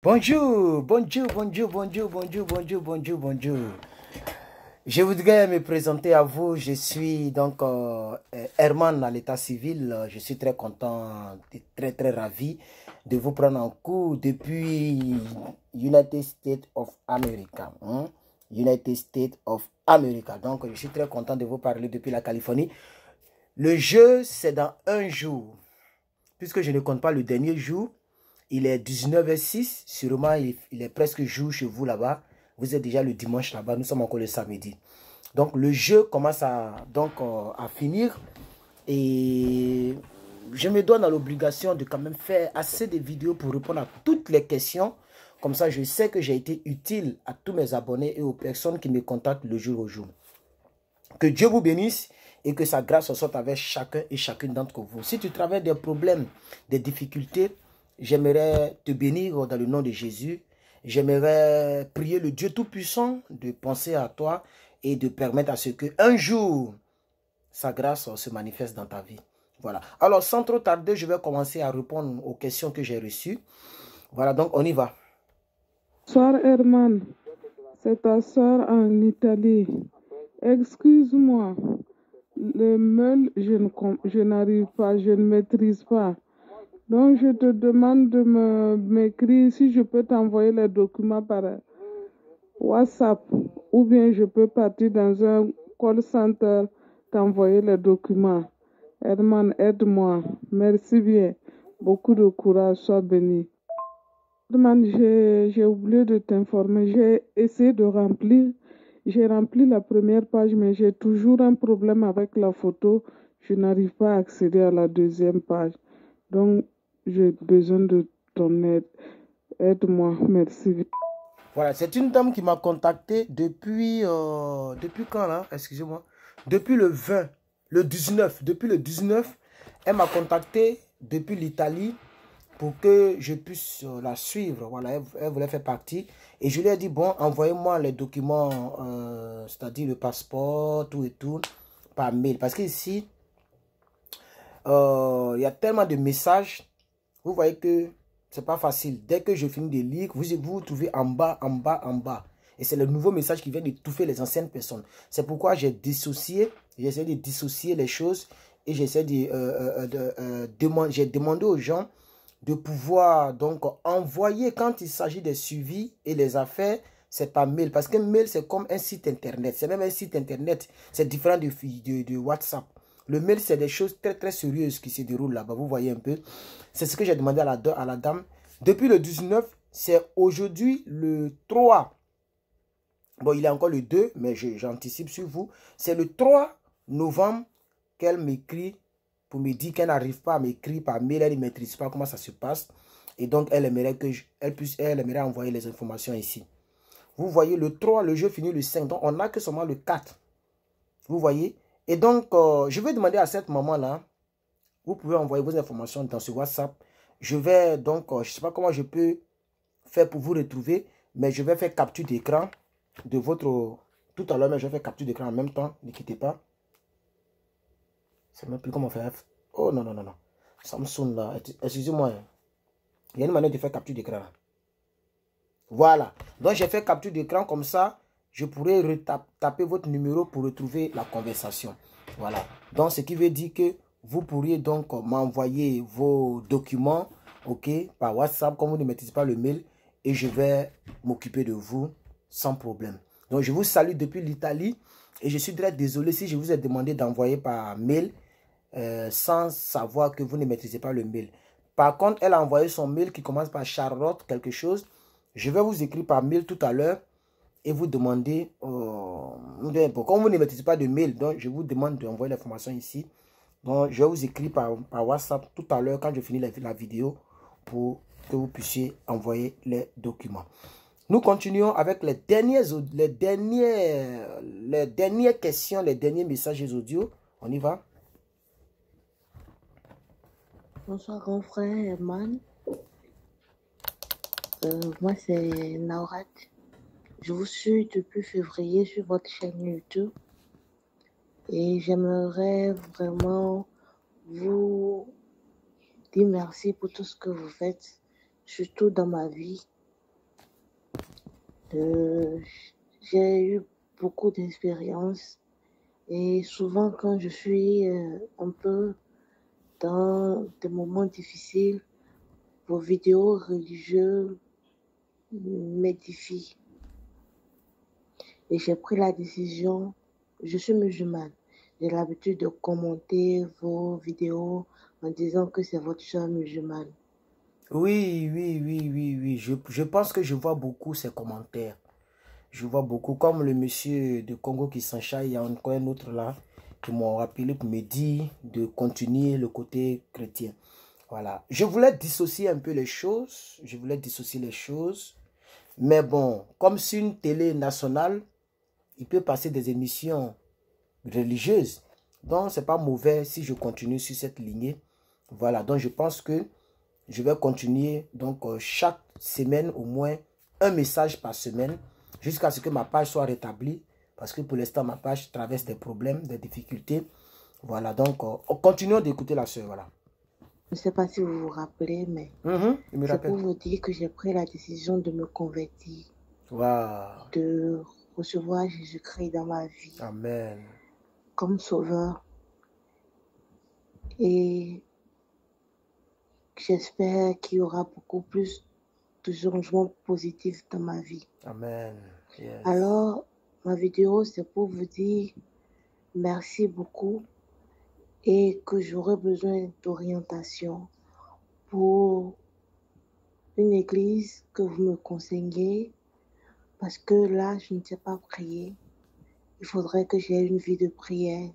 Bonjour, bonjour, bonjour, bonjour, bonjour, bonjour, bonjour, bonjour. Je voudrais me présenter à vous. Je suis donc Herman à l'état civil. Je suis très content et très ravi de vous prendre en cours depuis United States of America. United States of America. Donc je suis très content de vous parler depuis la Californie. Le jeu, c'est dans un jour. Puisque je ne compte pas le dernier jour. Il est 19h06, sûrement il est presque jour chez vous là-bas. Vous êtes déjà le dimanche là-bas, nous sommes encore le samedi. Donc le jeu commence à finir. Et je me donne à l'obligation de quand même faire assez de vidéos pour répondre à toutes les questions. Comme ça, je sais que j'ai été utile à tous mes abonnés et aux personnes qui me contactent le jour au jour. Que Dieu vous bénisse et que sa grâce soit avec chacun et chacune d'entre vous. Si tu traverses des problèmes, des difficultés, j'aimerais te bénir dans le nom de Jésus. J'aimerais prier le Dieu Tout-Puissant de penser à toi et de permettre à ce qu'un jour, sa grâce se manifeste dans ta vie. Voilà. Alors, sans trop tarder, je vais commencer à répondre aux questions que j'ai reçues. Voilà, donc on y va. Bonsoir Herman, c'est ta soeur en Italie. Excuse-moi, le mail, je n'arrive pas, je ne maîtrise pas. Donc, je te demande de m'écrire si je peux t'envoyer les documents par WhatsApp ou bien je peux partir dans un call center t'envoyer les documents. Herman, aide-moi. Merci bien. Beaucoup de courage, sois béni. Herman, j'ai oublié de t'informer. J'ai essayé de remplir. J'ai rempli la première page, mais j'ai toujours un problème avec la photo. Je n'arrive pas à accéder à la deuxième page. Donc, j'ai besoin de ton aide. Aide-moi, merci. Voilà, c'est une dame qui m'a contacté depuis quand là? Excusez-moi. Depuis le 20, le 19. Depuis le 19, elle m'a contacté depuis l'Italie pour que je puisse la suivre. Voilà, elle voulait faire partie. Et je lui ai dit, bon, envoyez-moi les documents, c'est-à-dire le passeport, tout et tout, par mail. Parce qu'ici, il y a tellement de messages. Vous voyez que c'est pas facile. Dès que je finis de lire, vous trouvez en bas, en bas, en bas. Et c'est le nouveau message qui vient d'étouffer les anciennes personnes. C'est pourquoi j'ai dissocié, j'essaie de dissocier les choses et j'essaie j'ai demandé aux gens de pouvoir donc envoyer quand il s'agit des suivis et les affaires, c'est par mail. Parce qu'un mail, c'est comme un site internet. C'est même un site internet. C'est différent de WhatsApp. Le mail, c'est des choses très sérieuses qui se déroulent là-bas. Vous voyez un peu. C'est ce que j'ai demandé à la dame. Depuis le 19, c'est aujourd'hui le 3. Bon, il est encore le 2, mais j'anticipe sur vous. C'est le 3 novembre qu'elle m'écrit pour me dire qu'elle n'arrive pas à m'écrire par mail. Elle ne maîtrise pas comment ça se passe. Et donc, elle aimerait elle aimerait envoyer les informations ici. Vous voyez, le 3, le jeu finit le 5. Donc, on n'a que seulement le 4. Vous voyez. Et donc, je vais demander à cette maman-là, vous pouvez envoyer vos informations dans ce WhatsApp. Je vais donc, je ne sais pas comment je peux faire pour vous retrouver, mais je vais faire capture d'écran de votre... Tout à l'heure, mais je vais faire capture d'écran en même temps. Ne quittez pas. Je ne sais même plus comment faire. Oh non. Samsung là, excusez-moi. Il y a une manière de faire capture d'écran. Voilà. Donc, j'ai fait capture d'écran comme ça. Je pourrais taper votre numéro pour retrouver la conversation. Voilà. Donc, ce qui veut dire que vous pourriez donc m'envoyer vos documents, ok, par WhatsApp, comme vous ne maîtrisez pas le mail, et je vais m'occuper de vous sans problème. Donc, je vous salue depuis l'Italie, et je suis très désolé si je vous ai demandé d'envoyer par mail, sans savoir que vous ne maîtrisez pas le mail. Par contre, elle a envoyé son mail qui commence par Charlotte quelque chose. Je vais vous écrire par mail tout à l'heure et vous demander, bon, comme vous ne maîtrisez pas de mail, donc je vous demande d'envoyer l'information ici. Donc, je vais vous écrire par WhatsApp tout à l'heure quand je finis la vidéo pour que vous puissiez envoyer les documents. Nous continuons avec les dernières questions, les derniers messages audio. On y va. Bonsoir grand frère Herman. Moi c'est Naurat. Je vous suis depuis février sur votre chaîne YouTube et j'aimerais vraiment vous dire merci pour tout ce que vous faites, surtout dans ma vie. Euh, j'ai eu beaucoup d'expériences et souvent quand je suis un peu dans des moments difficiles, vos vidéos religieuses m'édifient. Et j'ai pris la décision, je suis musulmane, j'ai l'habitude de commenter vos vidéos en disant que c'est votre soeur musulmane. Oui, oui, oui, oui, oui. Je pense que je vois beaucoup ces commentaires. Je vois beaucoup, comme le monsieur de Congo qui s'enchaîne, il y a encore un autre là, qui m'ont rappelé pour me dire de continuer le côté chrétien. Voilà. Je voulais dissocier un peu les choses. Je voulais dissocier les choses. Mais bon, comme c'est une télé nationale, il peut passer des émissions religieuses. Donc, c'est pas mauvais si je continue sur cette lignée. Voilà. Donc, je pense que je vais continuer. Donc, chaque semaine, au moins, un message par semaine, jusqu'à ce que ma page soit rétablie. Parce que pour l'instant, ma page traverse des problèmes, des difficultés. Voilà. Donc, continuons d'écouter la soeur. Voilà. Je ne sais pas si vous vous rappelez, mais Je me c'est pour rappelle. vous dire que j'ai pris la décision de me convertir, Waouh. de recevoir Jésus-Christ dans ma vie Amen. comme sauveur. Et j'espère qu'il y aura beaucoup plus de changements positifs dans ma vie. Amen. Yes. Alors, ma vidéo, c'est pour vous dire merci beaucoup et que j'aurai besoin d'orientation pour une église que vous me conseillez parce que là, je ne sais pas prier. Il faudrait que j'aie une vie de prière.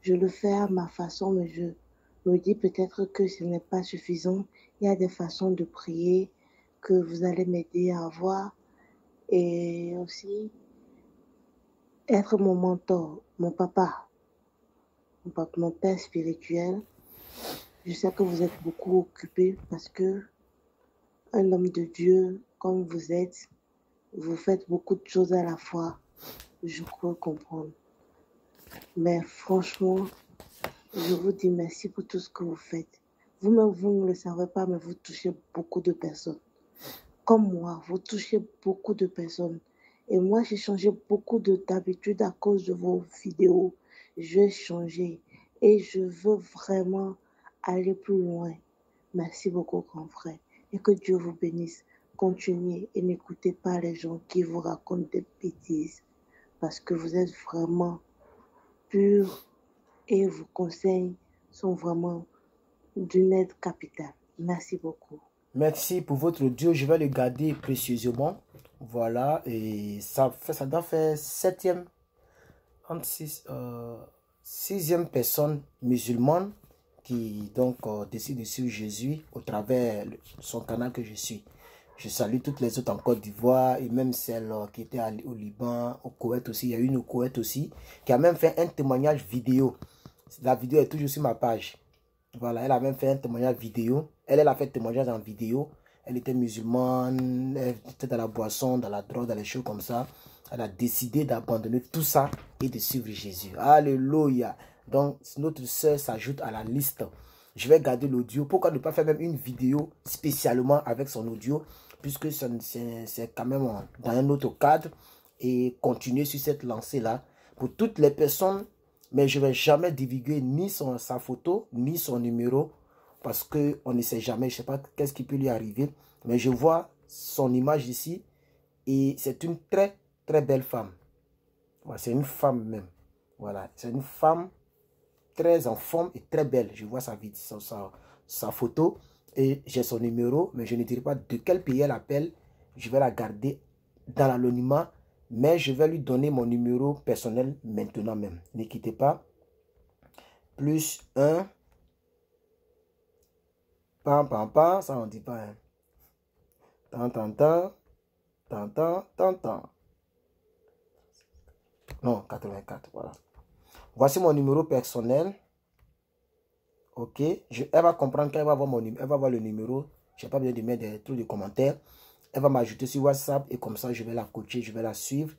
Je le fais à ma façon, mais je me dis peut-être que ce n'est pas suffisant. Il y a des façons de prier que vous allez m'aider à avoir et aussi être mon mentor, mon papa, mon père spirituel. Je sais que vous êtes beaucoup occupé parce que un homme de Dieu comme vous êtes, vous faites beaucoup de choses à la fois. Je crois comprendre. Mais franchement, je vous dis merci pour tout ce que vous faites. Vous-même, vous ne le savez pas, mais vous touchez beaucoup de personnes. Comme moi, vous touchez beaucoup de personnes. Et moi, j'ai changé beaucoup d'habitudes à cause de vos vidéos. J'ai changé et je veux vraiment aller plus loin. Merci beaucoup, grand frère. Et que Dieu vous bénisse. Continuez et n'écoutez pas les gens qui vous racontent des bêtises. Parce que vous êtes vraiment purs et vos conseils sont vraiment d'une aide capitale. Merci beaucoup. Merci pour votre Dieu. Je vais le garder précieusement. Voilà. Et ça doit faire sixième personne musulmane qui donc décide de suivre Jésus au travers son canal que je suis. Je salue toutes les autres en Côte d'Ivoire et même celle qui était au Liban, au Koweït aussi. Il y a une au Koweït aussi qui a même fait un témoignage vidéo. La vidéo est toujours sur ma page. Voilà, elle a même fait un témoignage vidéo. Elle a fait témoignage en vidéo. Elle était musulmane, elle était dans la boisson, dans la drogue, dans les choses comme ça. Elle a décidé d'abandonner tout ça et de suivre Jésus. Alléluia. Donc, notre soeur s'ajoute à la liste. Je vais garder l'audio. Pourquoi ne pas faire même une vidéo spécialement avec son audio, puisque c'est quand même dans un autre cadre, et continuer sur cette lancée-là pour toutes les personnes. Mais je ne vais jamais divulguer ni sa photo, ni son numéro, parce qu'on ne sait jamais, je ne sais pas qu'est-ce qui peut lui arriver. Mais je vois son image ici, et c'est une très, très belle femme. Voilà, c'est une femme même. Voilà, c'est une femme très en forme et très belle. Je vois sa photo, et j'ai son numéro, mais je ne dirai pas de quel pays elle appelle. Je vais la garder dans l'anonymat. Mais je vais lui donner mon numéro personnel maintenant même. Ne quittez pas. Plus 1. Pam, pam, pam. Ça, on ne dit pas. Hein. Tant, tant, tant. Tant, tant, tant, tant. Non, 84. Voilà. Voici mon numéro personnel. Ok. Elle va comprendre qu'elle va voir mon numéro. Elle va voir le numéro. Je n'ai pas besoin de mettre des trucs de commentaires. Elle va m'ajouter sur WhatsApp. Et comme ça, je vais la coacher. Je vais la suivre.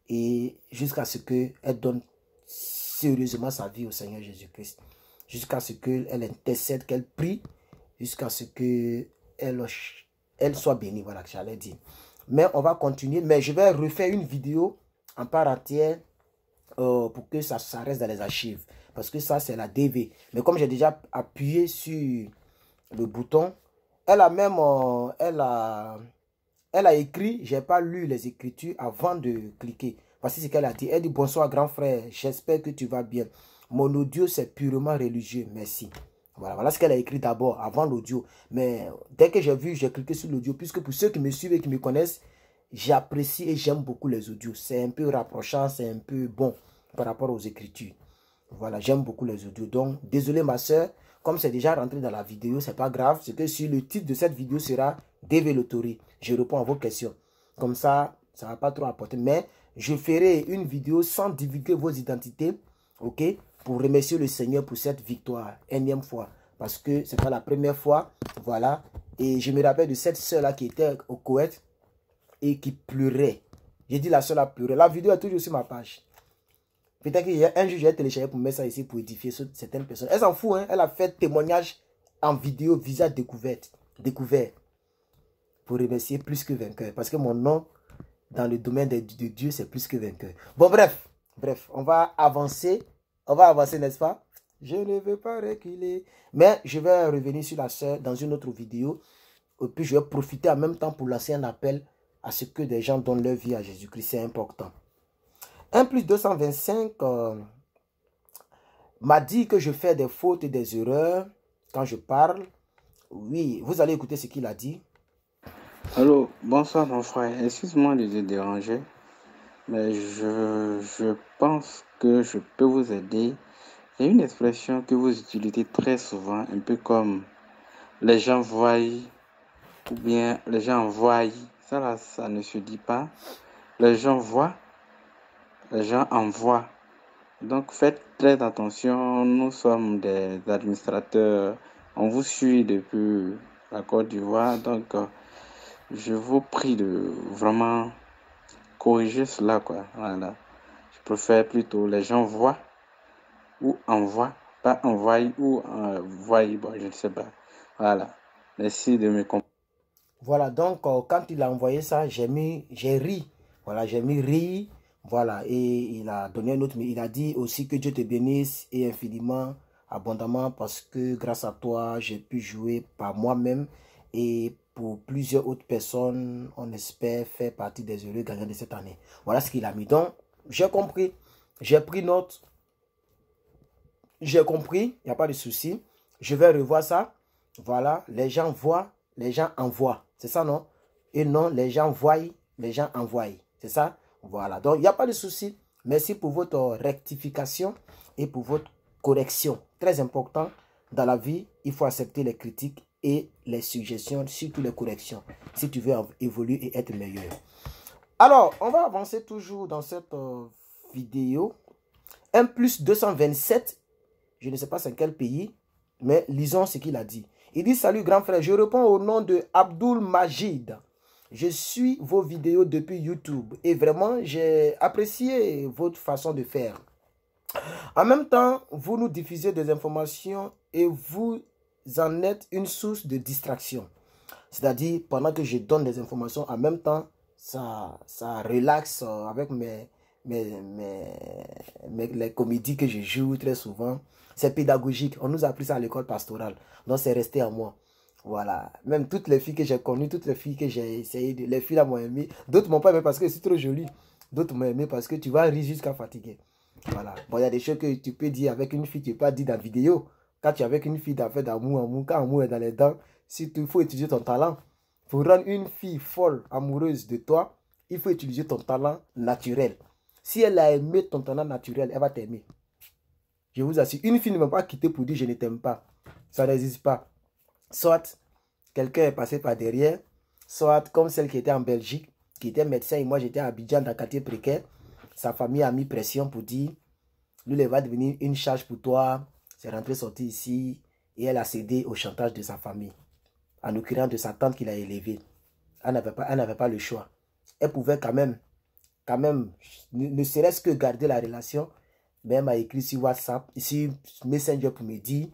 Et jusqu'à ce qu'elle donne sérieusement sa vie au Seigneur Jésus-Christ. Jusqu'à ce qu'elle intercède, qu'elle prie. Jusqu'à ce qu'elle soit bénie. Voilà, que j'allais dire. Mais on va continuer. Mais je vais refaire une vidéo en part entière pour que ça reste dans les archives. Parce que ça, c'est la DV. Mais comme j'ai déjà appuyé sur le bouton, elle a même... elle a écrit, j'ai pas lu les écritures avant de cliquer. Voici ce qu'elle a dit. Elle dit: bonsoir grand frère, j'espère que tu vas bien. Mon audio c'est purement religieux, merci. Voilà, voilà ce qu'elle a écrit d'abord, avant l'audio. Mais dès que j'ai vu, j'ai cliqué sur l'audio. Puisque pour ceux qui me suivent et qui me connaissent, j'apprécie et j'aime beaucoup les audios. C'est un peu rapprochant, c'est un peu bon par rapport aux écritures. Voilà, j'aime beaucoup les audios. Donc, désolé ma soeur, comme c'est déjà rentré dans la vidéo, c'est pas grave. C'est que si le titre de cette vidéo sera DV Lotori, je réponds à vos questions. Comme ça, ça ne va pas trop apporter. Mais je ferai une vidéo sans divulguer vos identités, ok, pour remercier le Seigneur pour cette victoire, énième fois. Parce que c'est pas la première fois, voilà. Et je me rappelle de cette soeur-là qui était au Koweït et qui pleurait. J'ai dit la soeur a pleuré. La vidéo est toujours sur ma page. Peut-être qu'un jour, j'ai téléchargé pour mettre ça ici pour édifier certaines personnes. Elle s'en fout, hein? Elle a fait témoignage en vidéo, visage découvert. Pour remercier plus que vainqueur. Parce que mon nom, dans le domaine de Dieu, c'est plus que vainqueur. Bon, bref, on va avancer. On va avancer, n'est-ce pas? Je ne veux pas reculer. Mais je vais revenir sur la sœur dans une autre vidéo. Et puis, je vais profiter en même temps pour lancer un appel à ce que des gens donnent leur vie à Jésus-Christ. C'est important. 1 plus 225 m'a dit que je fais des fautes et des erreurs quand je parle. Oui, vous allez écouter ce qu'il a dit. Allô, bonsoir mon frère. Excuse-moi de te déranger, mais je pense que je peux vous aider. Il y a une expression que vous utilisez très souvent, un peu comme les gens voient ou bien les gens envoient. Ça là, ça ne se dit pas. Les gens voient, les gens envoient. Donc faites très attention, nous sommes des administrateurs, on vous suit depuis la Côte d'Ivoire, donc je vous prie de vraiment corriger cela, quoi. Voilà. Je préfère plutôt les gens voient ou envoient, pas envoient ou voient, bon, je ne sais pas. Voilà. Merci de me comprendre. Voilà, donc quand il a envoyé ça, j'ai ri. Voilà, j'ai mis rire. Voilà, et il a donné un autre, mais il a dit aussi que Dieu te bénisse et infiniment, abondamment, parce que grâce à toi, j'ai pu jouer par moi-même et pour plusieurs autres personnes, on espère faire partie des heureux gagnants de cette année. Voilà ce qu'il a mis. Donc, j'ai compris, j'ai pris note, j'ai compris, il n'y a pas de souci. Je vais revoir ça. Voilà, les gens voient, les gens envoient. C'est ça, non? Et non, les gens voient, les gens envoient. C'est ça? Voilà, donc il n'y a pas de souci. Merci pour votre rectification et pour votre correction. Très important, dans la vie, il faut accepter les critiques et les suggestions, surtout les corrections, si tu veux évoluer et être meilleur. Alors, on va avancer toujours dans cette vidéo. 1 plus 227, je ne sais pas c'est quel pays, mais lisons ce qu'il a dit. Il dit: salut grand frère, je réponds au nom de Abdul Majid. Je suis vos vidéos depuis YouTube et vraiment j'ai apprécié votre façon de faire. En même temps, vous nous diffusez des informations et vous en êtes une source de distraction. C'est-à-dire, pendant que je donne des informations, en même temps, ça relaxe avec les comédies que je joue très souvent. C'est pédagogique. On nous a appris ça à l'école pastorale. Donc, c'est resté en moi. Voilà. Même toutes les filles que j'ai connues, toutes les filles que j'ai essayé, les filles là m'ont aimé. D'autres m'ont pas aimé parce que c'est trop joli. D'autres m'ont aimé parce que tu vas rire jusqu'à fatiguer. Voilà. Bon, il y a des choses que tu peux dire avec une fille, tu ne peux pas dire dans la vidéo. Quand tu es avec une fille d'affaires d'amour, quand l'amour est dans les dents, il faut utiliser ton talent. Pour rendre une fille folle, amoureuse de toi, il faut utiliser ton talent naturel. Si elle a aimé ton talent naturel, elle va t'aimer. Je vous assure, une fille ne va pas quitter pour dire je ne t'aime pas. Ça n'existe pas. Soit quelqu'un est passé par derrière, soit comme celle qui était en Belgique, qui était médecin et moi j'étais à Abidjan dans le quartier précaire. Sa famille a mis pression pour dire, lui, elle va devenir une charge pour toi. C'est rentré, sorti ici et elle a cédé au chantage de sa famille. En l'occurrence de sa tante qui l'a élevée. Elle n'avait pas le choix. Elle pouvait quand même, ne serait-ce que garder la relation. Mais elle m'a écrit sur WhatsApp, sur Messenger pour me dire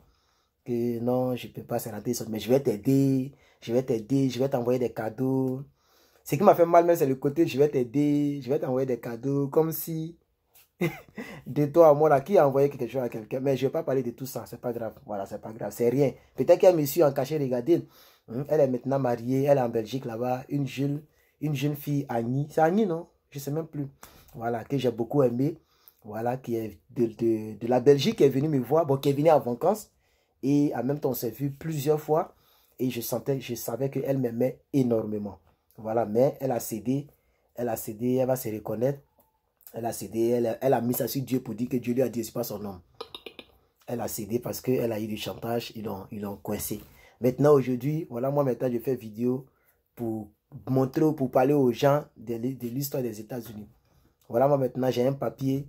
que non, je ne peux pas se rentrer, mais je vais t'aider, je vais t'envoyer des cadeaux. Ce qui m'a fait mal, même, c'est le côté, je vais t'aider, je vais t'envoyer des cadeaux, comme si de toi à moi, là, qui a envoyé quelque chose à quelqu'un. Mais je ne vais pas parler de tout ça, c'est pas grave. Voilà, c'est pas grave, c'est rien. Peut-être qu'elle me suit en cachet, regardez. Elle est maintenant mariée, elle est en Belgique là-bas, une jeune fille, Annie. C'est Annie, non? Je ne sais même plus. Voilà, que j'ai beaucoup aimé. Voilà, qui est de la Belgique, qui est venue me voir, bon, qui est venue en vacances. Et en même temps, on s'est vu plusieurs fois. Et je savais qu'elle m'aimait énormément. Voilà, mais elle a cédé, elle va se reconnaître. Elle a cédé, elle a mis ça sur Dieu pour dire que Dieu lui a dit, c'est pas son homme. Elle a cédé parce qu'elle a eu du chantage, ils l'ont coincé. Maintenant, aujourd'hui, voilà, moi maintenant, je fais vidéo pour montrer, pour parler aux gens de l'histoire des États-Unis. Voilà, moi maintenant, j'ai un papier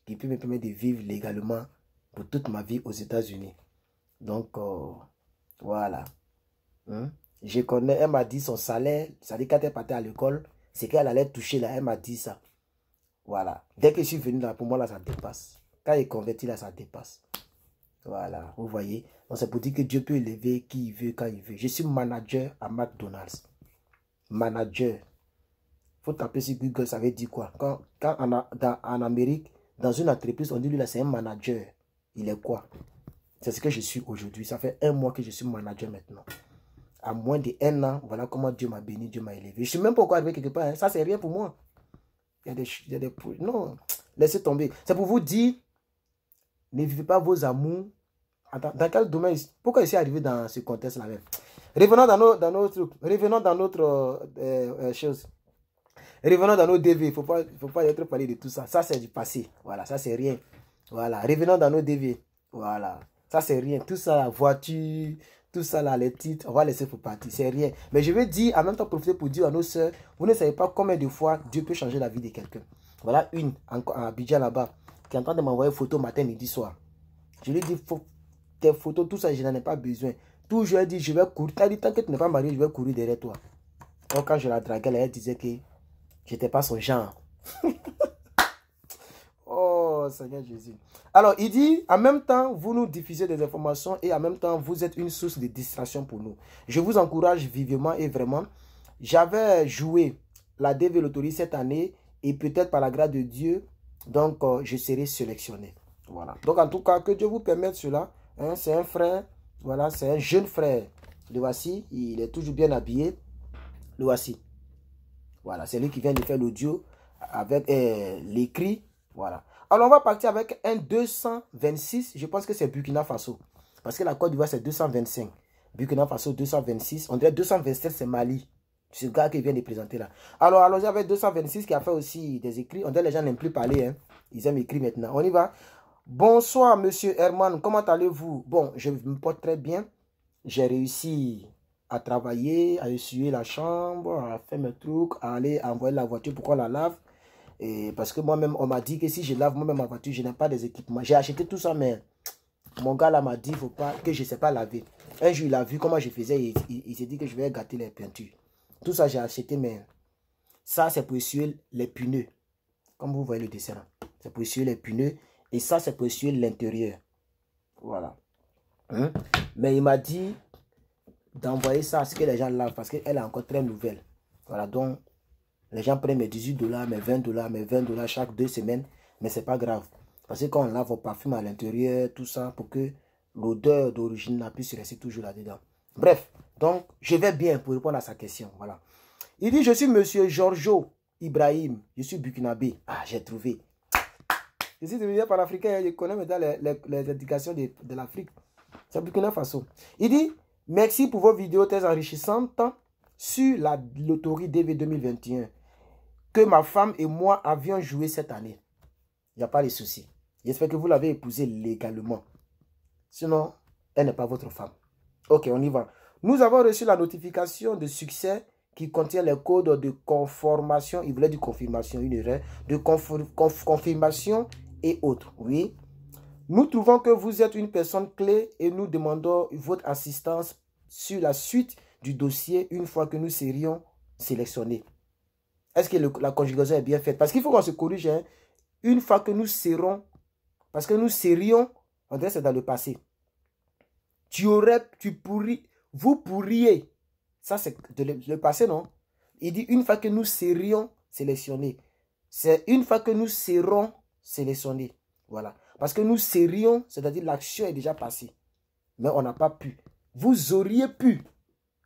qui peut me permettre de vivre légalement pour toute ma vie aux États-Unis. Donc, voilà. Je connais, elle m'a dit son salaire, ça dit quand elle partait à l'école, c'est qu'elle allait toucher là, elle m'a dit ça. Voilà. Dès que je suis venu là, pour moi là, ça dépasse. Quand il est converti là, ça dépasse. Voilà, vous voyez. Donc c'est pour dire que Dieu peut élever qui il veut, quand il veut. Je suis manager à McDonald's. Manager. Il faut taper sur Google, ça veut dire quoi? Quand en Amérique, dans une entreprise, on dit lui là, c'est un manager. Il est quoi? C'est ce que je suis aujourd'hui. Ça fait 1 mois que je suis manager maintenant. À moins de 1 an, voilà comment Dieu m'a béni, Dieu m'a élevé. Je ne suis même pas encore arrivé quelque part. Ça, c'est rien pour moi. Il y a des... Non, laissez tomber. C'est pour vous dire, ne vivez pas vos amours. Attends, dans quel domaine? Pourquoi je suis arrivé dans ce contexte-là même? Revenons dans nos trucs. Revenons dans notre chose. Revenons dans nos DV. Il ne faut pas être parlé de tout ça. Ça, c'est du passé. Voilà, ça, c'est rien. Voilà, revenons dans nos DV. Voilà, ça, c'est rien. Tout ça, la voiture, tout ça, là, les titres, on va laisser pour partir. C'est rien. Mais je veux dire, en même temps, profiter pour dire à nos soeurs, vous ne savez pas combien de fois Dieu peut changer la vie de quelqu'un. Voilà une, à Abidjan là-bas, qui est en train de m'envoyer photo matin, midi, soir. Je lui dis, tes photos, tout ça, je n'en ai pas besoin. Tout, je lui ai dit, je vais courir. Tu as dit, tant que tu n'es pas marié, je vais courir derrière toi. Donc, quand je la draguais, elle disait que je n'étais pas son genre. Oh, Seigneur Jésus. Alors, il dit, en même temps, vous nous diffusez des informations et en même temps, vous êtes une source de distraction pour nous. Je vous encourage vivement et vraiment. J'avais joué la DV Loterie cette année et peut-être par la grâce de Dieu, donc je serai sélectionné. Voilà. Donc, en tout cas, que Dieu vous permette cela. Hein, c'est un frère, voilà, c'est un jeune frère. Le voici, il est toujours bien habillé. Le voici. Voilà, c'est lui qui vient de faire l'audio avec l'écrit. Voilà. Alors, on va partir avec un 226. Je pense que c'est Burkina Faso. Parce que la Côte d'Ivoire, c'est 225. Burkina Faso, 226. On dirait 227, c'est Mali. C'est le gars qui vient de présenter là. Alors, allons-y avec 226 qui a fait aussi des écrits. On dirait les gens n'aiment plus parler. Hein. Ils aiment écrire maintenant. On y va. Bonsoir, monsieur Herman. Comment allez-vous? Bon, je me porte très bien. J'ai réussi à travailler, à essuyer la chambre, à faire mes trucs, à aller envoyer la voiture pour qu'on la lave. Et parce que moi-même, on m'a dit que si je lave moi-même ma voiture, je n'ai pas des équipements. J'ai acheté tout ça, mais mon gars là m'a dit faut pas, que je ne sais pas laver. Un jour, il a vu comment je faisais, il s'est dit que je vais gâter les peintures. Tout ça, j'ai acheté, mais ça, c'est pour essuyer les pneus. Comme vous voyez le dessin là. C'est pour essuyer les pneus. Et ça, c'est pour essuyer l'intérieur. Voilà. Hein? Mais il m'a dit d'envoyer ça à ce que les gens lavent parce qu'elle est encore très nouvelle. Voilà, donc les gens prennent mes 18 $, mes 20 $, mes 20 $ chaque 2 semaines. Mais c'est pas grave. Parce que quand on lave au parfum à l'intérieur, tout ça, pour que l'odeur d'origine puisse rester toujours là-dedans. Bref, donc je vais bien pour répondre à sa question. Voilà. Il dit, je suis monsieur Giorgio Ibrahim. Je suis burkinabé. Ah, j'ai trouvé. Je suis devenu panafricain. Je connais maintenant les indications de l'Afrique. C'est Burkina Faso. Il dit, merci pour vos vidéos très enrichissantes sur la loterie DV 2021 que ma femme et moi avions joué cette année. Il n'y a pas de souci. J'espère que vous l'avez épousée légalement. Sinon, elle n'est pas votre femme. Ok, on y va. Nous avons reçu la notification de succès qui contient les codes de conformation. Il voulait dire confirmation, une erreur. De confirmation et autres. Oui. Nous trouvons que vous êtes une personne clé et nous demandons votre assistance sur la suite du dossier une fois que nous serions sélectionnés. Est-ce que la conjugaison est bien faite? Parce qu'il faut qu'on se corrige. Hein, une fois que nous serons, parce que nous serions, on dirait que c'est dans le passé. Vous pourriez, ça c'est le passé, non? Il dit une fois que nous serions sélectionnés. C'est une fois que nous serons sélectionnés. Voilà. Parce que nous serions, c'est-à-dire l'action est déjà passée. Mais on n'a pas pu. Vous auriez pu.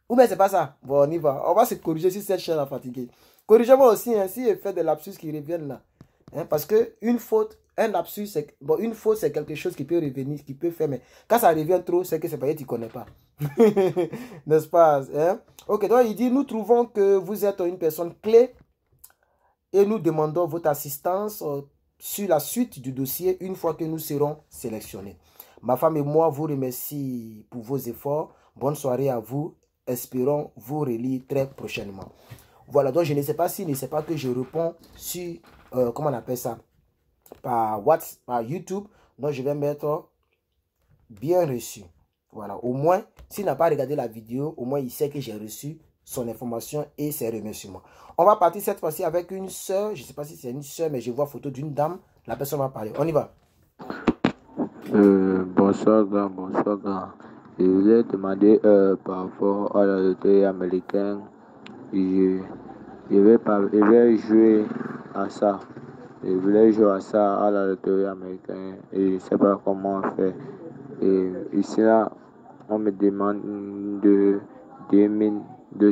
Ou bien c'est pas ça. Bon, on y va. On va se corriger si cette chaîne a fatigué. Corrigez-moi aussi, hein, si il fait des lapsus qui reviennent là. Hein, parce que une faute, un lapsus, bon, une faute, c'est quelque chose qui peut revenir, qui peut faire. Mais quand ça revient trop, c'est que c'est pas que tu ne connais pas. N'est-ce pas? Hein? Ok, donc il dit, nous trouvons que vous êtes une personne clé et nous demandons votre assistance sur la suite du dossier une fois que nous serons sélectionnés. Ma femme et moi vous remercie pour vos efforts. Bonne soirée à vous. Espérons vous relire très prochainement. Voilà, donc je ne sais pas s'il ne sait pas que je réponds sur, comment on appelle ça, par WhatsApp, par YouTube. Donc je vais mettre bien reçu. Voilà, au moins, s'il n'a pas regardé la vidéo, au moins il sait que j'ai reçu son information et ses remerciements. On va partir cette fois-ci avec une soeur. Je ne sais pas si c'est une soeur, mais je vois photo d'une dame. La personne va parler. On y va. Bonsoir, grand, bonsoir, grand. Je voulais demander par rapport à la loterie américaine. Je vais jouer à ça. Je voulais jouer à ça, à la loterie américaine. Et je ne sais pas comment on fait. Et ici, là, on me demande de 2000,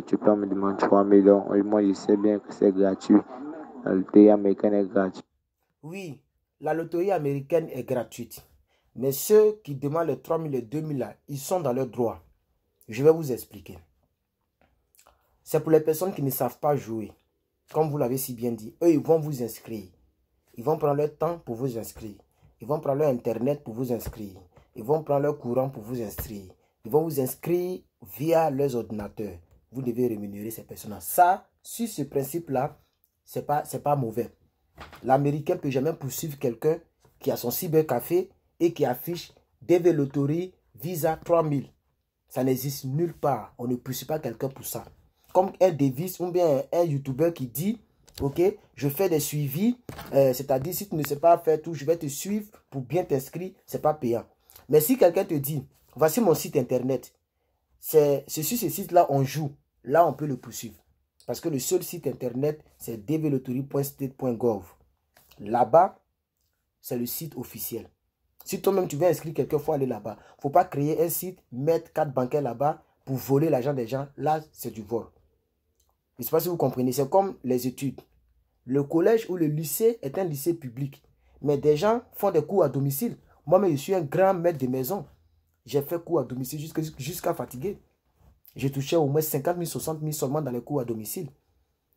tu peux me demander 3 millions. Et moi, je sais bien que c'est gratuit. La loterie américaine est gratuite. Oui, la loterie américaine est gratuite. Mais ceux qui demandent les 3 000 et 2 000 là, ils sont dans leurs droits. Je vais vous expliquer. C'est pour les personnes qui ne savent pas jouer. Comme vous l'avez si bien dit, eux, ils vont vous inscrire. Ils vont prendre leur temps pour vous inscrire. Ils vont prendre leur internet pour vous inscrire. Ils vont prendre leur courant pour vous inscrire. Ils vont vous inscrire via leurs ordinateurs. Vous devez rémunérer ces personnes. Ça, sur ce principe-là, c'est pas mauvais. L'Américain ne peut jamais poursuivre quelqu'un qui a son cybercafé et qui affiche DV Loterie Visa 3000. Ça n'existe nulle part. On ne poursuit pas quelqu'un pour ça. Comme un Davis ou bien un YouTuber qui dit, ok, je fais des suivis, c'est-à-dire si tu ne sais pas faire tout, je vais te suivre pour bien t'inscrire, c'est pas payant. Mais si quelqu'un te dit, voici mon site internet, c'est sur ce site-là on joue, là on peut le poursuivre. Parce que le seul site internet, c'est dvloterie.state.gov. Là-bas, c'est le site officiel. Si toi-même tu veux inscrire quelqu'un, il faut aller là-bas. Il ne faut pas créer un site, mettre 4 bancaires là-bas pour voler l'argent des gens. Là, c'est du vol. Je ne sais pas si vous comprenez. C'est comme les études. Le collège ou le lycée est un lycée public. Mais des gens font des cours à domicile. Moi-même, je suis un grand maître de maison. J'ai fait cours à domicile jusqu'à fatiguer. J'ai touché au moins 50 000, 60 000 seulement dans les cours à domicile.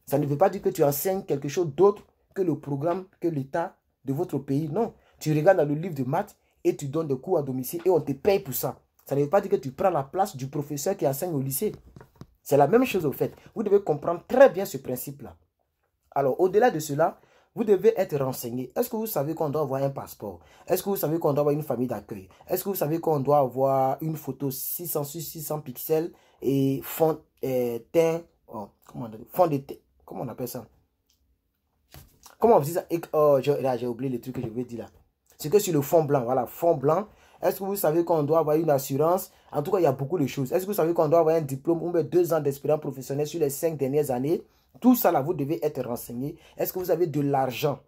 Ça ne veut pas dire que tu enseignes quelque chose d'autre que le programme, que l'État de votre pays. Non. Tu regardes dans le livre de maths et tu donnes des cours à domicile et on te paye pour ça. Ça ne veut pas dire que tu prends la place du professeur qui enseigne au lycée. C'est la même chose au fait. Vous devez comprendre très bien ce principe-là. Alors, au-delà de cela, vous devez être renseigné. Est-ce que vous savez qu'on doit avoir un passeport? Est-ce que vous savez qu'on doit avoir une famille d'accueil? Est-ce que vous savez qu'on doit avoir une photo 600 sur 600 pixels et fond teint, fond de teint, comment on appelle ça? Comment on dit ça? Oh, j'ai oublié le truc que je veux dire là. C'est que sur le fond blanc, voilà, fond blanc. Est-ce que vous savez qu'on doit avoir une assurance? En tout cas, il y a beaucoup de choses. Est-ce que vous savez qu'on doit avoir un diplôme ou 2 ans d'expérience professionnelle sur les 5 dernières années? Tout ça, là, vous devez être renseigné. Est-ce que vous avez de l'argent?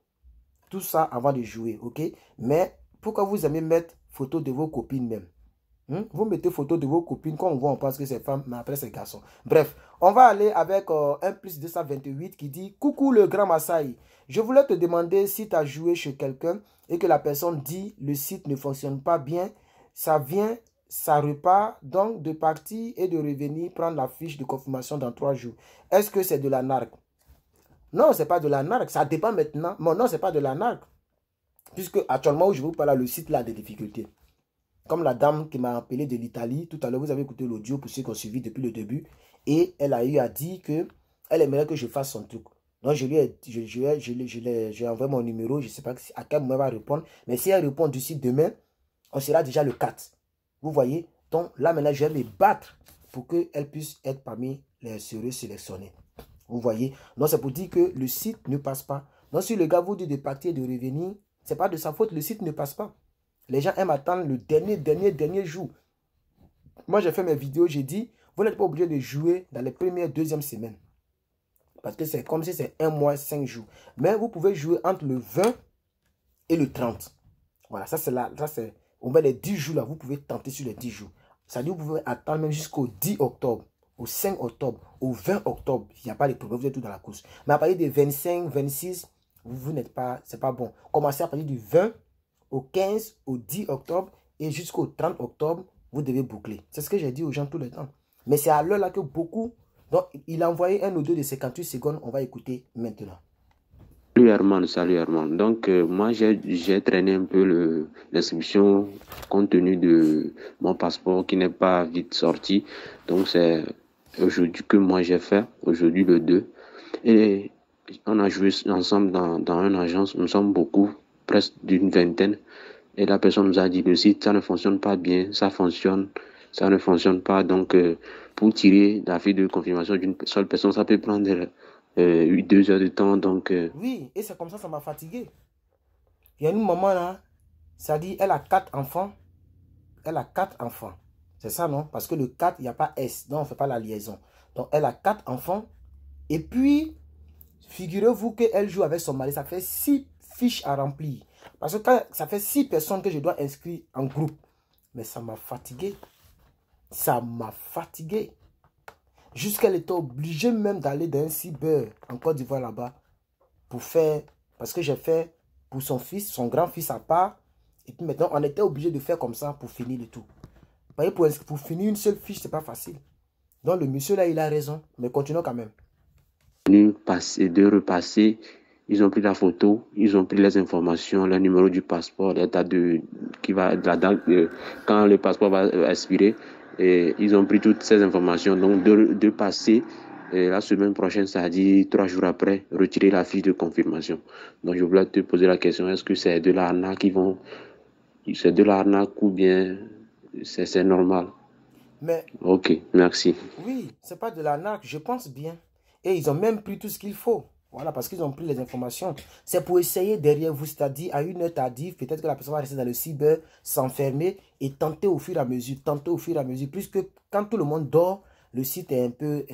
Tout ça avant de jouer, ok? Mais pourquoi vous aimez mettre photo de vos copines même? Vous mettez photo de vos copines, quand on voit, on pense que c'est femmes, mais après c'est garçons. Bref, on va aller avec un plus 228 qui dit « Coucou le grand Massaï, je voulais te demander si tu as joué chez quelqu'un et que la personne dit le site ne fonctionne pas bien, ça vient, ça repart, donc de partir et de revenir prendre la fiche de confirmation dans 3 jours. Est-ce que c'est de la narque? » Non, ce n'est pas de la narque, ça dépend maintenant. Mais non, ce n'est pas de la narque. Puisque actuellement où je vous parle, le site là a des difficultés. Comme la dame qui m'a appelé de l'Italie, tout à l'heure, vous avez écouté l'audio pour ceux qui ont suivi depuis le début. Et elle a eu à dire qu'elle aimerait que je fasse son truc. Donc, je lui ai envoyé mon numéro. Je ne sais pas à quel moment elle va répondre. Mais si elle répond d'ici demain, on sera déjà le 4. Vous voyez? Donc, là, maintenant, je vais me battre pour qu'elle puisse être parmi les sérieux sélectionnés. Vous voyez? Donc, c'est pour dire que le site ne passe pas. Donc, si le gars vous dit de partir et de revenir, ce n'est pas de sa faute. Le site ne passe pas. Les gens aiment attendre le dernier jour. Moi, j'ai fait mes vidéos, j'ai dit, vous n'êtes pas obligé de jouer dans les premières, deuxième semaines. Parce que c'est comme si c'est 1 mois, 5 jours. Mais vous pouvez jouer entre le 20 et le 30. Voilà, ça c'est là. Ça c'est, on met les 10 jours là. Vous pouvez tenter sur les 10 jours. C'est-à-dire vous pouvez attendre même jusqu'au 10 octobre, au 5 octobre, au 20 octobre. Il n'y a pas de problème, vous êtes tout dans la course. Mais à partir du 25, 26, vous n'êtes pas, c'est pas bon. Commencez à partir du 20 au 15, au 10 octobre et jusqu'au 30 octobre, vous devez boucler. C'est ce que j'ai dit aux gens tout le temps. Mais c'est à l'heure là que beaucoup... Donc, il a envoyé un audio de 58 secondes. On va écouter maintenant. Salut Herman, salut Herman. Donc, moi, j'ai traîné un peu l'inscription compte tenu de mon passeport qui n'est pas vite sorti. Donc, c'est aujourd'hui que moi j'ai fait, aujourd'hui le 2. Et on a joué ensemble dans une agence. Nous sommes beaucoup, presque d'une vingtaine. Et la personne nous a dit, le site, ça ne fonctionne pas bien, ça ne fonctionne pas. Donc, pour tirer la fiche de confirmation d'une seule personne, ça peut prendre 2 heures de temps. Donc, oui, et c'est comme ça m'a fatigué. Il y a une maman là, ça dit, elle a 4 enfants. Elle a 4 enfants. C'est ça, non? Parce que le 4, il n'y a pas S, donc on ne fait pas la liaison. Donc, elle a 4 enfants. Et puis, figurez-vous qu'elle joue avec son mari. Ça fait 6 fiches à remplir. Parce que quand ça fait 6 personnes que je dois inscrire en groupe. Mais ça m'a fatigué. Ça m'a fatigué. Jusqu'elle était obligée même d'aller dans un cyber en Côte d'Ivoire là-bas. Pour faire... Parce que j'ai fait pour son fils, son grand-fils à part. Et puis maintenant, on était obligé de faire comme ça pour finir le tout. Vous voyez, pour finir une seule fiche, c'est pas facile. Donc le monsieur là, il a raison. Mais continuons quand même. De repasser, ils ont pris la photo, ils ont pris les informations, le numéro du passeport, la date quand le passeport va expirer, et ils ont pris toutes ces informations. Donc de passer la semaine prochaine, ça a dit 3 jours après, retirer la fiche de confirmation. Donc je voulais te poser la question, est-ce que c'est de l'arnaque c'est de l'arnaque ou bien c'est normal? Mais, ok, merci. Oui, c'est pas de l'arnaque, je pense bien. Et ils ont même pris tout ce qu'il faut. Voilà, parce qu'ils ont pris les informations. C'est pour essayer derrière vous, c'est-à-dire à une heure tardive, peut-être que la personne va rester dans le cyber, s'enfermer et tenter au fur et à mesure, puisque quand tout le monde dort, le site est un peu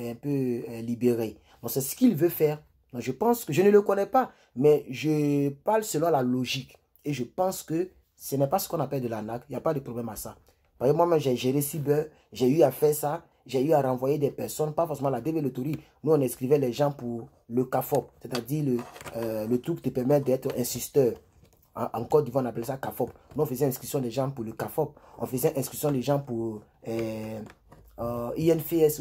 libéré. Donc c'est ce qu'il veut faire. Donc je pense que, je ne le connais pas, mais je parle selon la logique. Et je pense que ce n'est pas ce qu'on appelle de l'arnaque, il n'y a pas de problème à ça. Par exemple, moi-même, j'ai géré cyber, j'ai eu à faire ça. J'ai eu à renvoyer des personnes, pas forcément la DV Loterie. Nous, on inscrivait les gens pour le CAFOP, c'est-à-dire le truc qui te permet d'être insisteur. En Côte d'Ivoire, on appelait ça CAFOP. Nous, on faisait inscription des gens pour le CAFOP. On faisait inscription des gens pour INPS,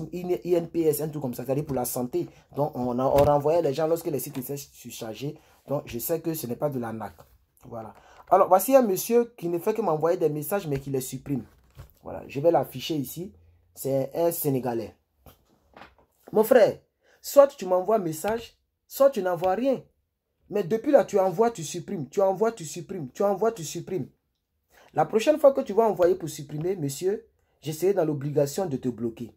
un truc comme ça, c'est-à-dire pour la santé. Donc, on renvoyait les gens lorsque les sites étaient surchargés. Donc, je sais que ce n'est pas de l'arnaque. Voilà. Alors, voici un monsieur qui ne fait que m'envoyer des messages, mais qui les supprime. Voilà, je vais l'afficher ici. C'est un Sénégalais. Mon frère, soit tu m'envoies un message, soit tu n'envoies rien. Mais depuis là, tu envoies, tu supprimes. Tu envoies, tu supprimes. Tu envoies, tu supprimes. La prochaine fois que tu vas envoyer pour supprimer, monsieur, j'essaierai dans l'obligation de te bloquer.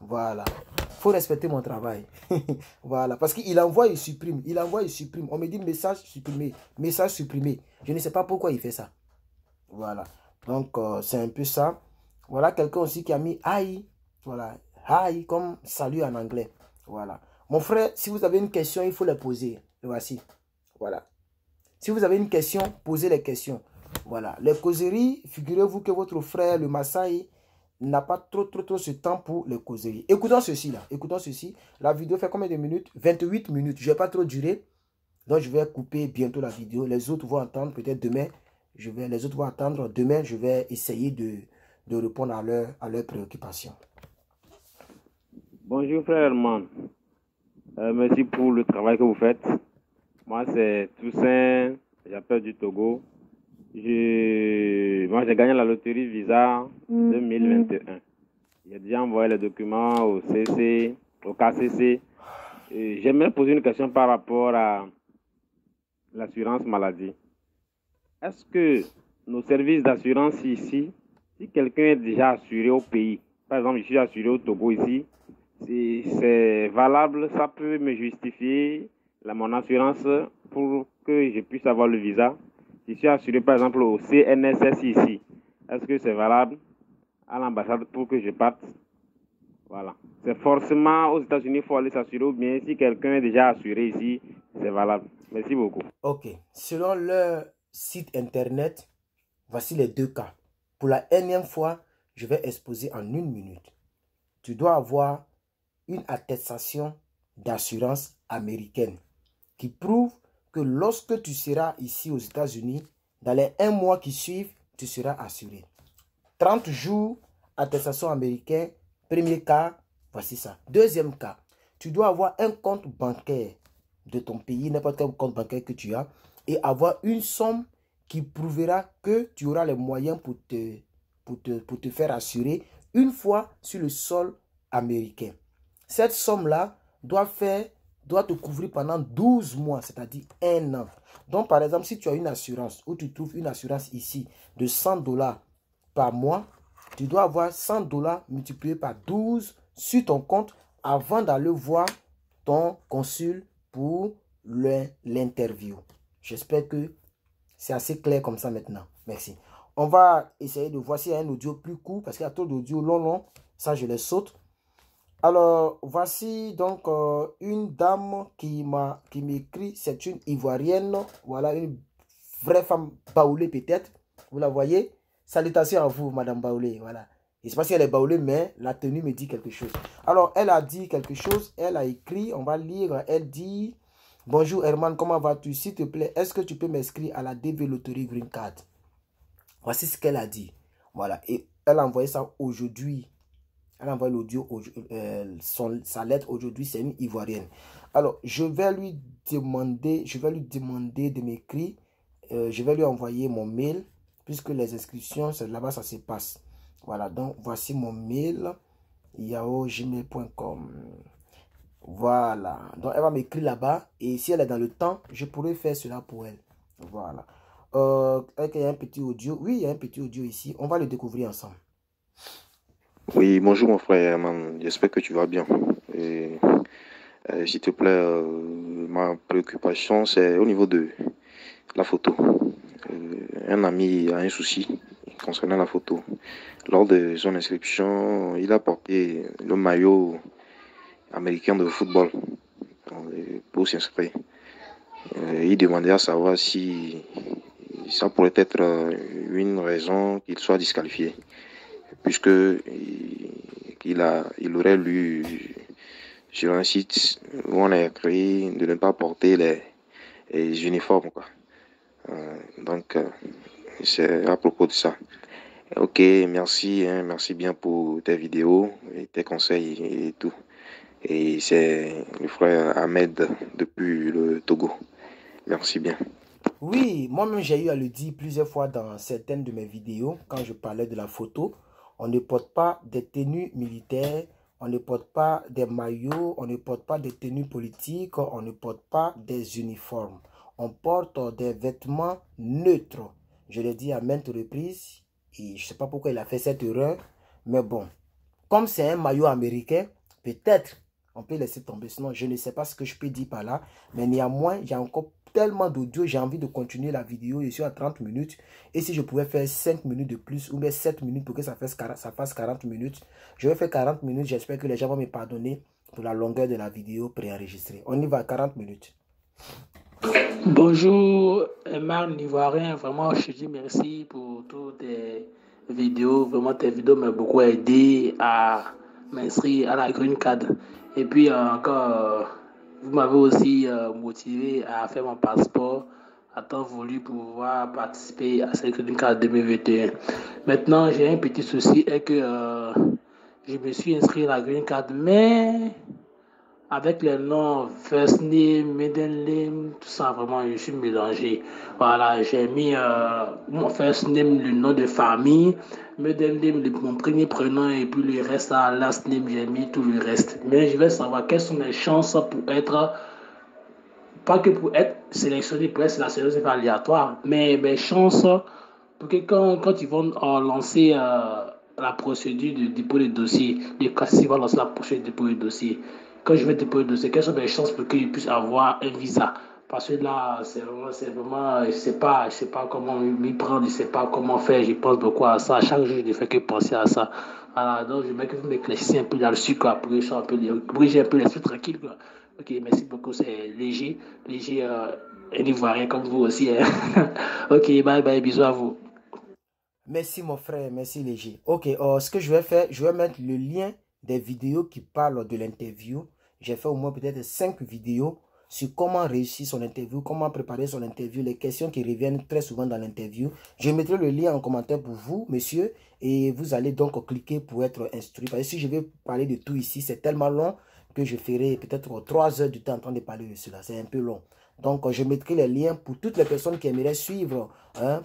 Voilà. Il faut respecter mon travail. Voilà. Parce qu'il envoie, il supprime. Il envoie, il supprime. On me dit message supprimé. Message supprimé. Je ne sais pas pourquoi il fait ça. Voilà. Donc, c'est un peu ça. Voilà quelqu'un aussi qui a mis hi. Voilà. Hi comme salut en anglais. Voilà. Mon frère, si vous avez une question, il faut la poser. Le voici. Voilà. Si vous avez une question, posez les questions. Voilà. Les causeries, figurez-vous que votre frère, le Maasai, n'a pas trop ce temps pour les causeries. Écoutons ceci là. Écoutons ceci. La vidéo fait combien de minutes? 28 minutes. Je ne vais pas trop durer. Donc, je vais couper bientôt la vidéo. Les autres vont entendre peut-être demain. Les autres vont attendre. Demain, je vais essayer de répondre à leurs préoccupations. Bonjour frère Herman. Merci pour le travail que vous faites. Moi c'est Toussaint, j'appelle du Togo. Moi j'ai gagné la loterie Visa 2021. J'ai déjà envoyé les documents au KCC. J'aimerais poser une question par rapport à l'assurance maladie. Est-ce que nos services d'assurance ici, si quelqu'un est déjà assuré au pays, par exemple, je suis assuré au Togo ici, c'est valable, ça peut me justifier mon assurance pour que je puisse avoir le visa. Je suis assuré, par exemple, au CNSS ici. Est-ce que c'est valable à l'ambassade pour que je parte? Voilà. C'est forcément aux États-Unis, il faut aller s'assurer, ou bien si quelqu'un est déjà assuré ici, c'est valable. Merci beaucoup. Ok. Selon leur site internet, voici les deux cas. Pour la énième fois, je vais exposer en 1 minute. Tu dois avoir une attestation d'assurance américaine qui prouve que lorsque tu seras ici aux États-Unis, dans les 1 mois qui suivent, tu seras assuré. 30 jours, attestation américaine, premier cas, voici ça. Deuxième cas, tu dois avoir un compte bancaire de ton pays, n'importe quel compte bancaire que tu as, et avoir une somme qui prouvera que tu auras les moyens pour te faire assurer une fois sur le sol américain. Cette somme-là doit te couvrir pendant 12 mois, c'est-à-dire 1 an. Donc, par exemple, si tu as une assurance, ou tu trouves une assurance ici de $100 par mois, tu dois avoir $100 multiplié par 12 sur ton compte avant d'aller voir ton consul pour l'interview. J'espère que c'est assez clair comme ça maintenant. Merci. On va essayer de voir s'il y a un audio plus court parce qu'il y a trop d'audio long. Ça, je les saute. Alors, voici donc une dame qui m'écrit. C'est une Ivoirienne. Voilà, une vraie femme baoulée peut-être. Vous la voyez? Salutations à vous, Madame Baoulé. Voilà. Je ne sais pas si elle est baoulée, mais la tenue me dit quelque chose. Alors, elle a dit quelque chose. Elle a écrit. On va lire. Elle dit... Bonjour Herman, comment vas-tu? S'il te plaît, est-ce que tu peux m'inscrire à la DV Lottery Green Card? Voici ce qu'elle a dit. Voilà. Et elle a envoyé ça aujourd'hui. Elle a envoyé l'audio, sa lettre aujourd'hui. C'est une Ivoirienne. Alors, je vais lui demander de m'écrire. Je vais lui envoyer mon mail. Puisque les inscriptions, c'est là-bas, ça se passe. Voilà. Donc, voici mon mail. yahoo@gmail.com. Voilà. Donc, elle va m'écrire là-bas. Et si elle est dans le temps, je pourrais faire cela pour elle. Voilà. Il y a un petit audio. Oui, il y a un petit audio ici. On va le découvrir ensemble. Oui, bonjour mon frère Herman. J'espère que tu vas bien. Et, s'il te plaît, ma préoccupation, c'est au niveau de la photo. Un ami a un souci concernant la photo. Lors de son inscription, il a porté le maillot américain de football pour s'inscrire. Il demandait à savoir si ça pourrait être une raison qu'il soit disqualifié, puisque il aurait lu sur un site où on a écrit de ne pas porter les uniformes, quoi. Donc, c'est à propos de ça. Ok, merci, hein, merci bien pour tes vidéos et tes conseils et tout. Et c'est le frère Ahmed depuis le Togo. Merci bien. Oui, moi-même j'ai eu à le dire plusieurs fois dans certaines de mes vidéos quand je parlais de la photo. On ne porte pas des tenues militaires, on ne porte pas des maillots, on ne porte pas des tenues politiques, on ne porte pas des uniformes. On porte des vêtements neutres. Je l'ai dit à maintes reprises et je ne sais pas pourquoi il a fait cette erreur, mais bon, comme c'est un maillot américain, peut-être on peut laisser tomber. Sinon, je ne sais pas ce que je peux dire par là, mais néanmoins, il y a encore tellement d'audio, j'ai envie de continuer la vidéo. Je suis à 30 minutes. Et si je pouvais faire 5 minutes de plus ou bien 7 minutes pour que ça fasse 40 minutes, je vais faire 40 minutes. J'espère que les gens vont me pardonner pour la longueur de la vidéo préenregistrée. On y va, 40 minutes. Bonjour, Herman Ivoirien. Vraiment, je te dis merci pour toutes tes vidéos. Vraiment, tes vidéos m'ont beaucoup aidé à m'inscrire à la Green Card. Et puis, encore, vous m'avez aussi motivé à faire mon passeport à temps voulu pour pouvoir participer à cette Green Card 2021. Maintenant, j'ai un petit souci et que je me suis inscrit à la Green Card, mais avec les noms first name, middle name, tout ça, vraiment, je suis mélangé. Voilà, j'ai mis mon first name, le nom de famille, middle name, mon premier prénom, et puis le reste, à last name, j'ai mis tout le reste. Mais je vais savoir quelles sont les chances pour être, pas que pour être sélectionné, pour être sélectionné, c'est pas aléatoire, mais mes chances pour que quand ils vont lancer la procédure de dépôt de dossier, quand ils vont lancer la procédure de dépôt de dossier, quand je vais déposer le dossier, quelles sont mes chances pour qu'ils puissent avoir un visa? Parce que là, c'est vraiment, je sais pas comment m'y prendre, je sais pas comment faire, je pense beaucoup à ça. Chaque jour, je ne fais que penser à ça. Alors, donc, je mets que vous m'éclaircissez un peu là-dessus, quoi, pour que j'ai un peu l'esprit tranquille, quoi. Ok, merci beaucoup, c'est léger, un Ivoirien comme vous aussi, hein. Ok, bye bye, bisous à vous. Merci mon frère, merci Léger. Ok, ce que je vais faire, je vais mettre le lien des vidéos qui parlent de l'interview. J'ai fait au moins peut-être 5 vidéos sur comment réussir son interview, comment préparer son interview, les questions qui reviennent très souvent dans l'interview. Je mettrai le lien en commentaire pour vous, monsieur, et vous allez donc cliquer pour être instruit. Parce que si je vais parler de tout ici, c'est tellement long que je ferai peut-être 3 heures du temps en train de parler de cela. C'est un peu long. Donc, je mettrai les liens pour toutes les personnes qui aimeraient suivre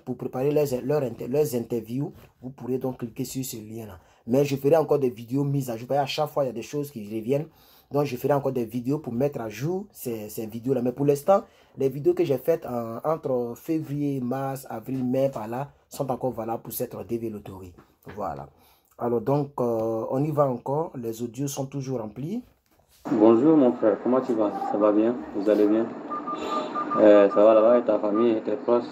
pour préparer leurs interviews. Vous pourrez donc cliquer sur ce lien-là. Mais je ferai encore des vidéos mises à jour. À chaque fois, il y a des choses qui reviennent. Donc, je ferai encore des vidéos pour mettre à jour ces vidéos-là. Mais pour l'instant, les vidéos que j'ai faites entre février, mars, avril, mai, par là, sont encore valables pour cette DV Lottery. Voilà. Alors, donc, on y va encore. Les audios sont toujours remplis. Bonjour mon frère, comment tu vas? Ça va bien? Vous allez bien? Ça va là-bas et ta famille et tes proches?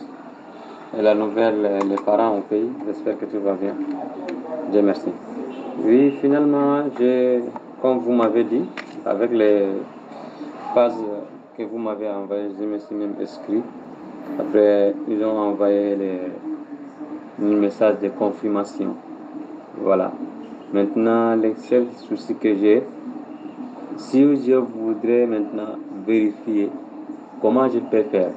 Et la nouvelle, les parents au pays? J'espère que tout va bien. Dieu merci. Oui, finalement, comme vous m'avez dit, avec les phases que vous m'avez envoyées, je me suis même inscrit. Après, ils ont envoyé les messages de confirmation. Voilà. Maintenant, le seul souci que j'ai, si je voudrais maintenant vérifier comment je peux faire,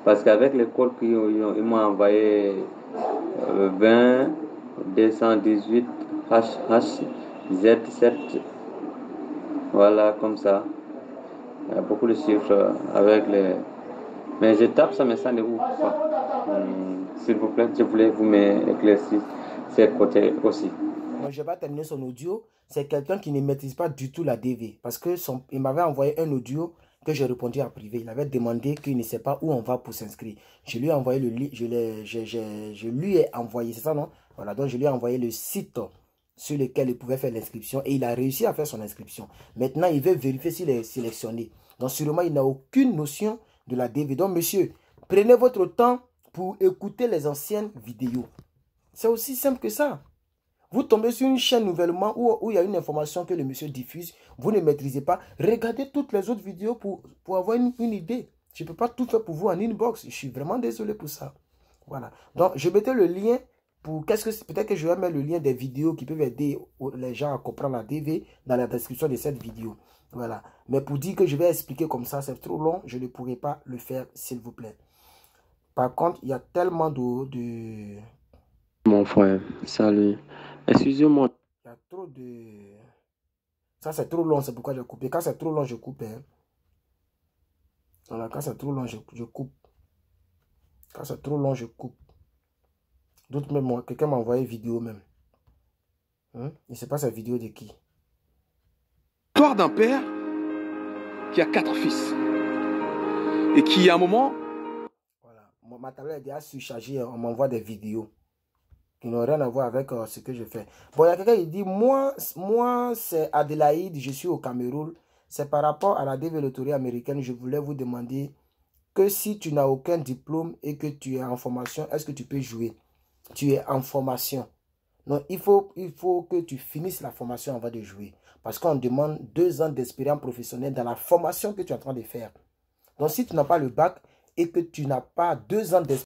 parce qu'avec les codes qu'ils m'ont envoyé 20 218 HHZ7, voilà, comme ça, il y a beaucoup de chiffres avec les... Mais je tape ça, mais ça ne ouvre pas. S'il vous plaît, je voulais vous m'éclaircir ce côté aussi. Moi, je vais pas terminer son audio. C'est quelqu'un qui ne maîtrise pas du tout la DV. Parce que il m'avait envoyé un audio que j'ai répondu en privé. Il avait demandé qu'il ne sait pas où on va pour s'inscrire. Je lui ai envoyé le lien. Je lui ai envoyé, c'est ça non? Voilà, donc je lui ai envoyé le site sur lequel il pouvait faire l'inscription. Et il a réussi à faire son inscription. Maintenant, il veut vérifier s'il est sélectionné. Donc sûrement, il n'a aucune notion de la DV. Donc monsieur, prenez votre temps pour écouter les anciennes vidéos. C'est aussi simple que ça. Vous tombez sur une chaîne nouvellement où il y a une information que le monsieur diffuse, vous ne maîtrisez pas. Regardez toutes les autres vidéos pour avoir une idée. Je ne peux pas tout faire pour vous en inbox. Je suis vraiment désolé pour ça. Voilà. Donc, je mettais le lien pour... Peut-être que je vais mettre le lien des vidéos qui peuvent aider les gens à comprendre la DV dans la description de cette vidéo. Voilà. Mais pour dire que je vais expliquer comme ça, c'est trop long. Je ne pourrai pas le faire, s'il vous plaît. Par contre, il y a tellement de... Mon frère, salut. Excusez-moi. Il y a trop de... Ça, c'est trop long, c'est pourquoi j'ai coupé. Quand c'est trop long, je coupe. Hein. Voilà, quand c'est trop long, je coupe. Quand c'est trop long, je coupe. D'autres même, quelqu'un m'a envoyé une vidéo même. Hein? Je ne sais pas cette vidéo de qui. L'histoire d'un père qui a 4 fils. Et qui, à un moment... Voilà. Ma tablette est déjà surchargée. On m'envoie des vidéos qui n'ont rien à voir avec ce que je fais. Bon, il y a quelqu'un qui dit, moi c'est Adélaïde, je suis au Cameroun. C'est par rapport à la DV Lottery américaine, je voulais vous demander que si tu n'as aucun diplôme et que tu es en formation, est-ce que tu peux jouer? Tu es en formation. Non, il faut que tu finisses la formation avant de jouer. Parce qu'on demande 2 ans d'expérience professionnelle dans la formation que tu es en train de faire. Donc, si tu n'as pas le bac et que tu n'as pas 2 ans d'expérience,